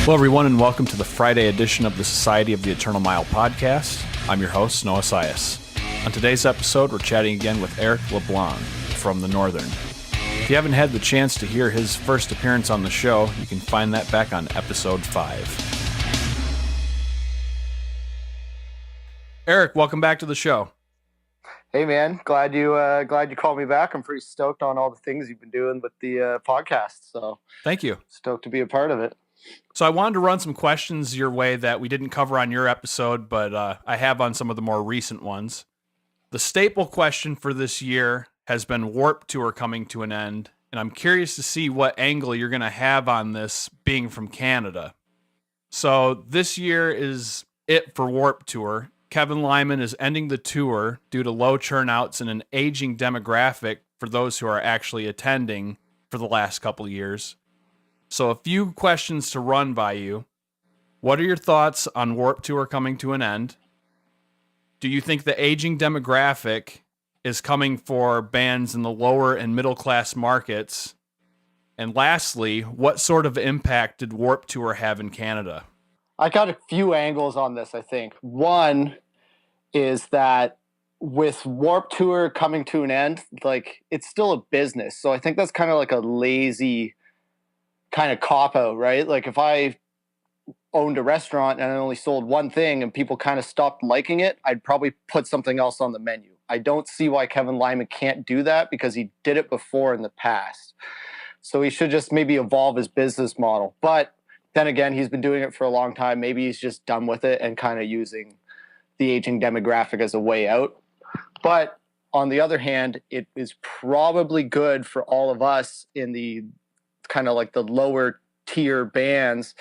Hello, everyone, and welcome to the Friday edition of the Society of the Eternal Mile podcast. I'm your host, Noah Sias. On today's episode, we're chatting again with Eric Leblanc from the Northern. If you haven't had the chance to hear his first appearance on the show, you can find that back on episode 5. Eric, welcome back to the show. Hey man, glad you called me back. I'm pretty stoked on all the things you've been doing with the podcast. So Thank you. Stoked to be a part of it. So I wanted to run some questions your way that we didn't cover on your episode, but I have on some of the more recent ones. The staple question for this year has been Warped Tour coming to an end, and I'm curious to see what angle you're going to have on this being from Canada. So this year is it for Warped Tour. Kevin Lyman is ending the tour due to low turnouts and an aging demographic for those who are actually attending for the last couple of years. So a few questions to run by you. What are your thoughts on Warped Tour coming to an end? Do you think the aging demographic is coming for bands in the lower and middle class markets? And lastly, what sort of impact did Warped Tour have in Canada? I got a few angles on this, I think. One is that with Warped Tour coming to an end, like, it's still a business. So I think that's kind of like a lazy kind of cop-out, right? Like, if I owned a restaurant and I only sold one thing and people kind of stopped liking it, I'd probably put something else on the menu. I don't see why Kevin Lyman can't do that because he did it before in the past. So he should just maybe evolve his business model. But then again, he's been doing it for a long time. Maybe he's just done with it and kind of using the aging demographic as a way out. But on the other hand, it is probably good for all of us in the kind of like the lower tier bands,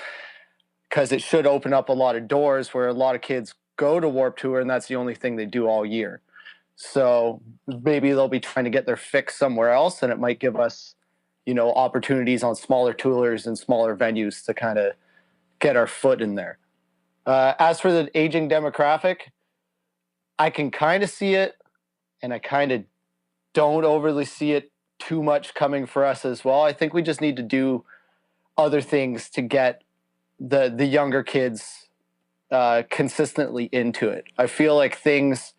because it should open up a lot of doors where a lot of kids go to Warped Tour and that's the only thing they do all year. So maybe they'll be trying to get their fix somewhere else, and it might give us, opportunities on smaller tours and smaller venues to kind of get our foot in there. As for the aging demographic, I can kind of see it, and I kind of don't overly see it too much coming for us as well. I think we just need to do other things to get the younger kids consistently into it. I feel like things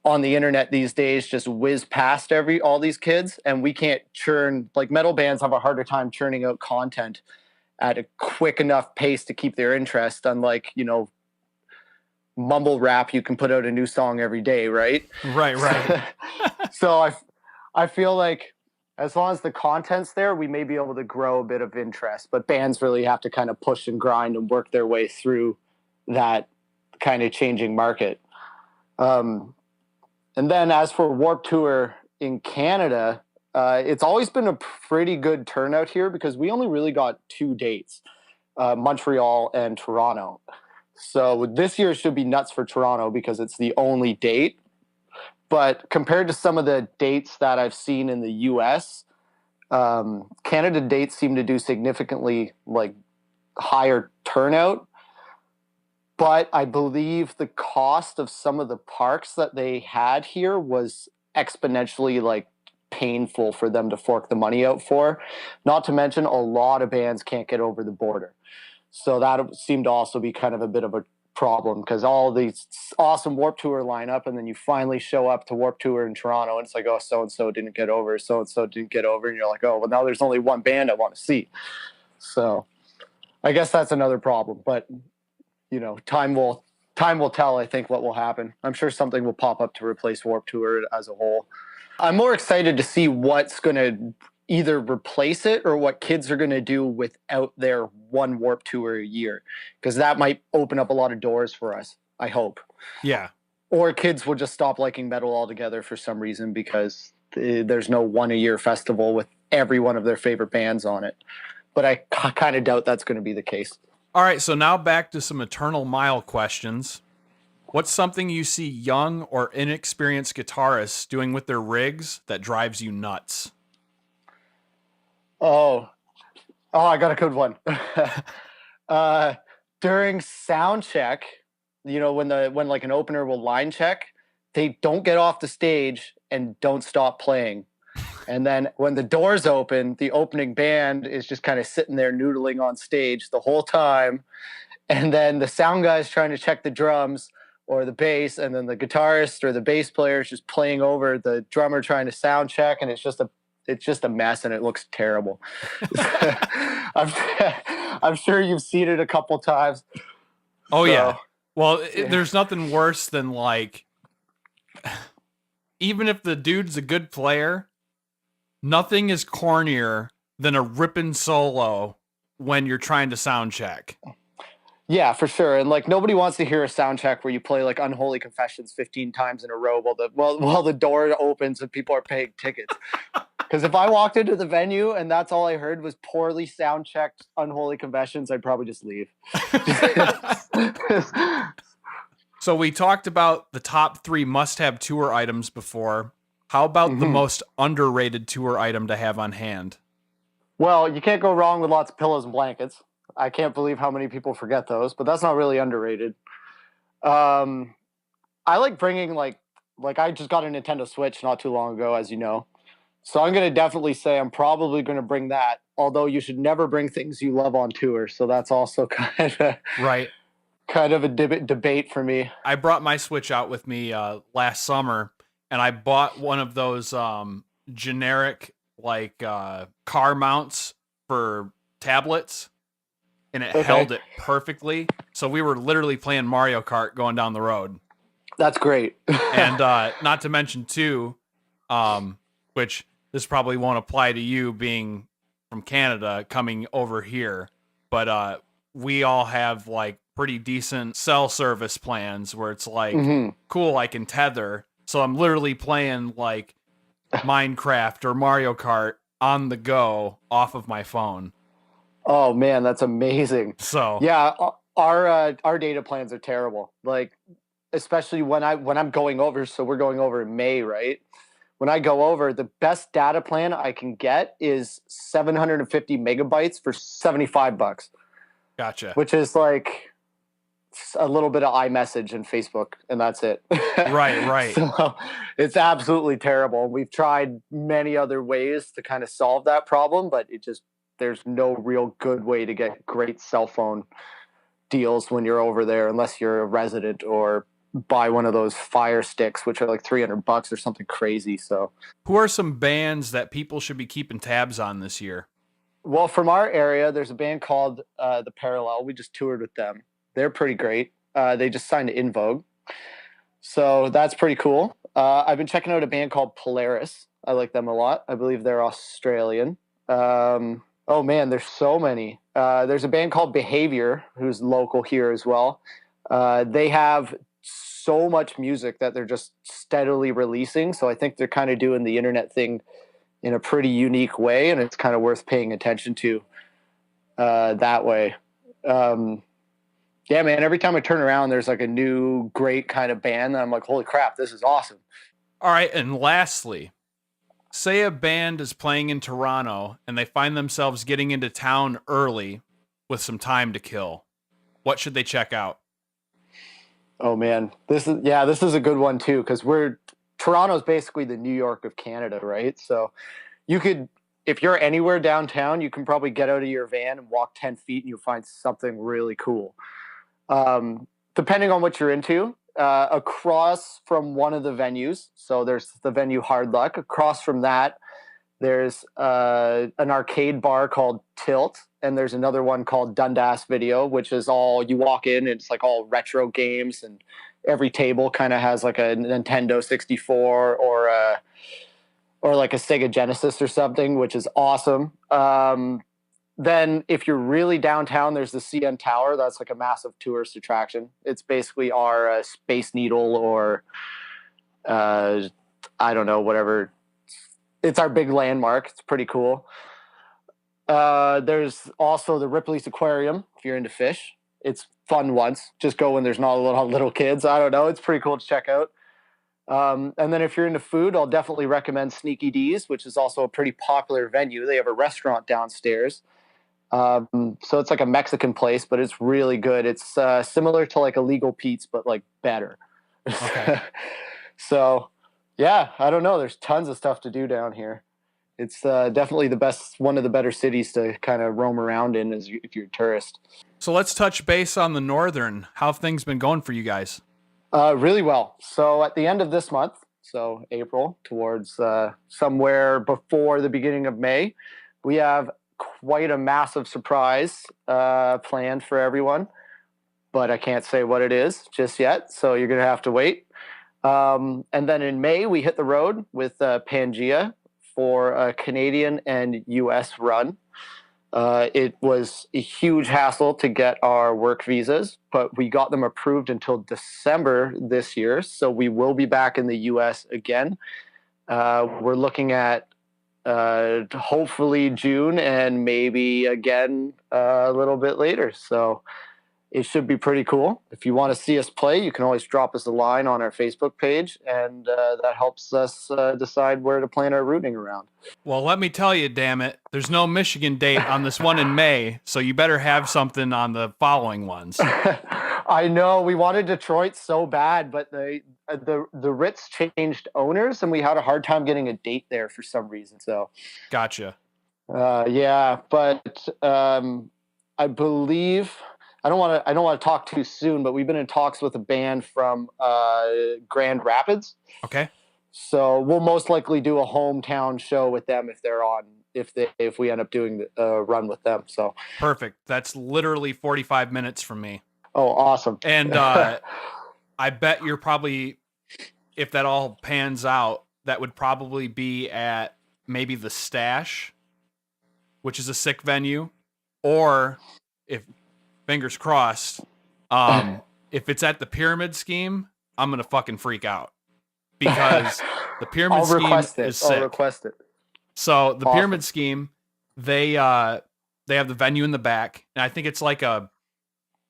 on the internet these days just whiz past all these kids, and we can't churn, like, metal bands have a harder time churning out content at a quick enough pace to keep their interest, unlike, mumble rap, you can put out a new song every day, right? Right. So I feel like as long as the content's there, we may be able to grow a bit of interest, but bands really have to kind of push and grind and work their way through that kind of changing market. And then as for Warped Tour in Canada, it's always been a pretty good turnout here because we only really got 2 dates, Montreal and Toronto. So this year should be nuts for Toronto because it's the only date. But compared to some of the dates that I've seen in the US, Canada dates seem to do significantly higher turnout. But I believe the cost of some of the parks that they had here was exponentially painful for them to fork the money out for. Not to mention a lot of bands can't get over the border. So that seemed to also be kind of a bit of a problem because all these awesome Warped Tour lineup, and then you finally show up to Warped Tour in Toronto and it's like, oh, so-and-so didn't get over, so-and-so didn't get over, and you're like, oh, well, now there's only one band I want to see. So I guess that's another problem, but time will tell, I think, what will happen. I'm sure something will pop up to replace Warped Tour as a whole. I'm more excited to see what's going to either replace it or what kids are going to do without their one Warped Tour a year, because that might open up a lot of doors for us, I hope. Yeah. Or kids will just stop liking metal altogether for some reason because there's no one-a-year festival with every one of their favorite bands on it. But I kind of doubt that's going to be the case. All right, so now back to some Eternal Mile questions. What's something you see young or inexperienced guitarists doing with their rigs that drives you nuts? Oh, I got a good one. During sound check, when an opener will line check, they don't get off the stage and don't stop playing. And then when the doors open, the opening band is just kind of sitting there noodling on stage the whole time. And then the sound guy's trying to check the drums or the bass, and then the guitarist or the bass player is just playing over the drummer trying to sound check, and it's just a mess, and it looks terrible. I'm sure you've seen it a couple times. Oh, So, yeah. Well, yeah. there's nothing worse than like, even if the dude's a good player, nothing is cornier than a ripping solo when you're trying to sound check. Yeah, for sure. And like nobody wants to hear a sound check where you play like Unholy Confessions 15 times in a row while the door opens and people are paying tickets. Because if I walked into the venue and that's all I heard was poorly sound checked Unholy Confessions, I'd probably just leave. So we talked about the top 3 must-have tour items before. How about the most underrated tour item to have on hand? Well, you can't go wrong with lots of pillows and blankets. I can't believe how many people forget those, but that's not really underrated. I like bringing like I just got a Nintendo Switch not too long ago, as you know. So I'm going to definitely say I'm probably going to bring that, although you should never bring things you love on tour. So that's also kind of a debate for me. I brought my Switch out with me last summer, and I bought one of those generic like car mounts for tablets, and it held it perfectly. So we were literally playing Mario Kart going down the road. That's great. And not to mention too, which this probably won't apply to you being from Canada coming over here, but we all have like pretty decent cell service plans where it's like, cool, I can tether. So I'm literally playing like Minecraft or Mario Kart on the go off of my phone. Oh man, that's amazing. So yeah, our data plans are terrible. Like especially when I'm going over. So we're going over in May, right? When I go over, the best data plan I can get is 750 megabytes for $75. Gotcha. Which is like a little bit of iMessage and Facebook, and that's it. Right. So it's absolutely terrible. We've tried many other ways to kind of solve that problem, but there's no real good way to get great cell phone deals when you're over there, unless you're a resident or buy one of those Fire Sticks, which are like $300 or something crazy. So, who are some bands that people should be keeping tabs on this year? Well, from our area, there's a band called The Parallel. We just toured with them. They're pretty great. They just signed to In Vogue. So that's pretty cool. I've been checking out a band called Polaris. I like them a lot. I believe they're Australian. Oh, man, there's so many. There's a band called Behavior, who's local here as well. They have so much music that they're just steadily releasing. So I think they're kind of doing the internet thing in a pretty unique way, and it's kind of worth paying attention to that way. Yeah, man, every time I turn around, there's like a new great kind of band that I'm like, holy crap, this is awesome. All right, and lastly, say a band is playing in Toronto and they find themselves getting into town early with some time to kill. What should they check out? Oh man, this is a good one too, because Toronto's basically the New York of Canada, right? So you could, if you're anywhere downtown, you can probably get out of your van and walk 10 feet and you'll find something really cool. Depending on what you're into, across from one of the venues, so there's the venue Hard Luck. Across from that, there's an arcade bar called Tilt, and there's another one called Dundas Video, which is all, you walk in and it's like all retro games, and every table kind of has like a Nintendo 64 or like a Sega Genesis or something, which is awesome. Then if you're really downtown, there's the CN Tower. That's like a massive tourist attraction. It's basically our Space Needle, or I don't know, whatever. It's our big landmark. It's pretty cool. There's also the Ripley's Aquarium if you're into fish. It's fun once. Just go when there's not a lot of little kids. I don't know. It's pretty cool to check out. And then if you're into food, I'll definitely recommend Sneaky D's, which is also a pretty popular venue. They have a restaurant downstairs. So it's like a Mexican place, but it's really good. It's similar to like Illegal Pete's, but like better. Okay. So yeah, I don't know. There's tons of stuff to do down here. It's definitely one of the better cities to kind of roam around in if you're a tourist. So let's touch base on the Northern. How have things been going for you guys? Really well. So at the end of this month, so April, towards somewhere before the beginning of May, we have quite a massive surprise planned for everyone, but I can't say what it is just yet, so you're going to have to wait. And then in May, we hit the road with Pangea for a Canadian and U.S. run. It was a huge hassle to get our work visas, but we got them approved until December this year, so we will be back in the U.S. again. We're looking at hopefully June and maybe again a little bit later. So it should be pretty cool. If you want to see us play, you can always drop us a line on our Facebook page, and that helps us decide where to plan our routing around. Well, let me tell you, damn it, there's no Michigan date on this one in May, so you better have something on the following ones. I know, we wanted Detroit so bad, but the Ritz changed owners, and we had a hard time getting a date there for some reason. So, gotcha. Yeah, but I believe. I don't want to talk too soon, but we've been in talks with a band from Grand Rapids. Okay. So we'll most likely do a hometown show with them if we end up doing a run with them. So perfect. That's literally 45 minutes from me. Oh, awesome. And I bet you're probably, if that all pans out, that would probably be at maybe the Stash, which is a sick venue, or if fingers crossed, if it's at the Pyramid Scheme, I'm gonna fucking freak out because the Pyramid Scheme is sick. I'll request it. So the Pyramid Scheme, they have the venue in the back, and I think it's like a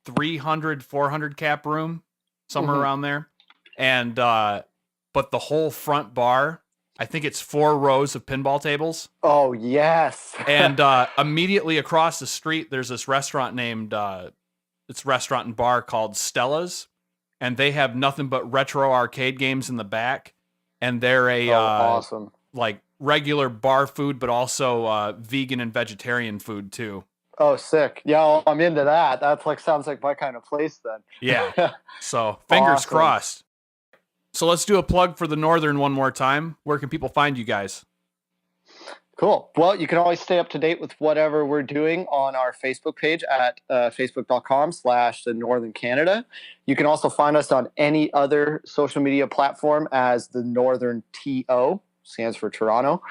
300, 400 cap room, somewhere around there, and but the whole front bar, I think it's 4 rows of pinball tables. Oh, yes. And immediately across the street, there's this restaurant named, it's a restaurant and bar called Stella's. And they have nothing but retro arcade games in the back. And they're awesome. Like regular bar food, but also vegan and vegetarian food too. Oh, sick. Yeah, well, I'm into that. Sounds like my kind of place then. Yeah. So fingers crossed. So let's do a plug for the Northern one more time. Where can people find you guys? Cool. Well, you can always stay up to date with whatever we're doing on our Facebook page at facebook.com/the Northern Canada. You can also find us on any other social media platform as the Northern TO, stands for Toronto.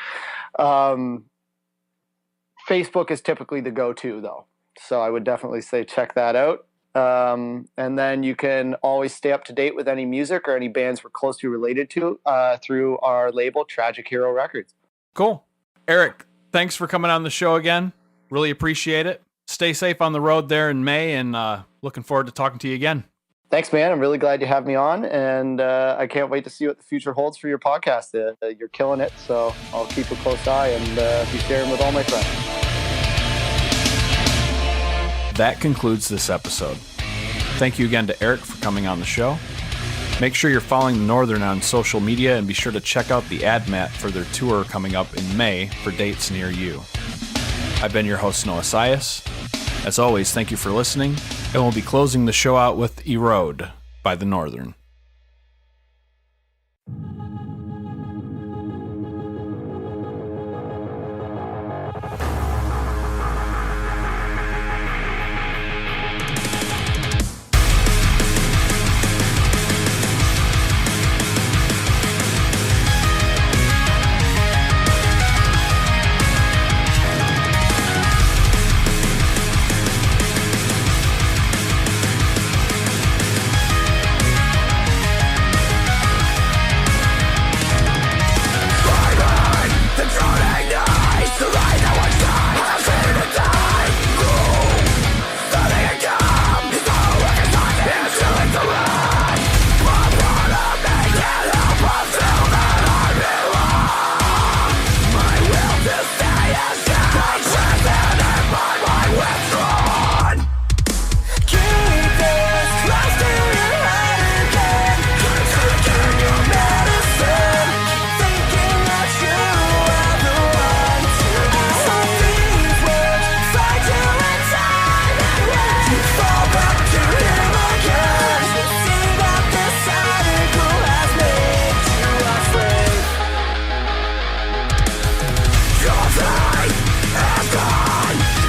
Facebook is typically the go-to, though. So I would definitely say check that out. And then you can always stay up to date with any music or any bands we're closely related to through our label, Tragic Hero Records. Cool. Eric, thanks for coming on the show again. Really appreciate it. Stay safe on the road there in May, and looking forward to talking to you again. Thanks, man. I'm really glad you have me on, and I can't wait to see what the future holds for your podcast. You're killing it, so I'll keep a close eye and be sharing with all my friends. That concludes this episode. Thank you again to Eric for coming on the show. Make sure you're following the Northern on social media, and be sure to check out the ad mat for their tour coming up in May for dates near you. I've been your host, Noah Sias. As always, thank you for listening, and we'll be closing the show out with Erode by the Northern. die.